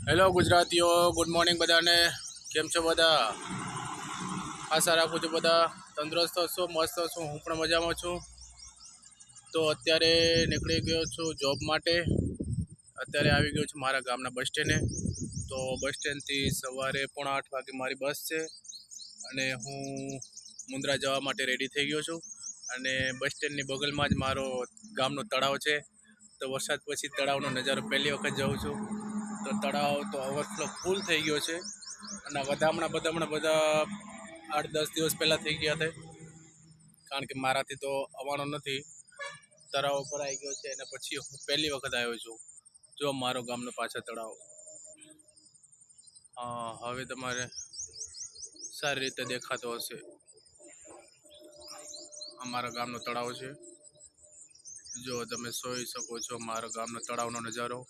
Hello ગુજરાતીઓ, good morning બધાને. કેમ છો બધા? આશા રાખું છું બધા તંદુરસ્ત હશો, મસ્ત હશો. હું પણ મજામાં છું. તો અત્યારે નીકળી ગયો છું જોબ માટે. અત્યારે આવી ગયો છું મારા ગામના બસ સ્ટેન્ડે. તો બસ સ્ટેન્ડથી સવારે 8:30 વાગે મારી બસ છે અને હું મુન્દ્રા જવા માટે રેડી થઈ ગયો છું. અને બસ સ્ટેન્ડની બગલમાં જ મારો ગામનો તળાવ છે. તો વરસાદ પછી તળાવનો નજારો પહેલી વખત જોઉં છું. તો તળાવ તો ઓવરફ્લો ફૂલ થઈ ગયો છે અને વધામણા બધા 8-10 દિવસ પહેલાં થઈ ગયા હતા, કારણ કે મારાથી તો આવવાનો નથી. તળાવ ભરાઈ ગયો છે અને પછી હું પહેલી વખત આવ્યો છું. જો મારો ગામનો પાછળ તળાવ. હવે તમારે સારી રીતે દેખાતો હશે. અમારા ગામનો તળાવ છે. જો તમે જોઈ શકો છો મારા ગામનો તળાવનો નજારો.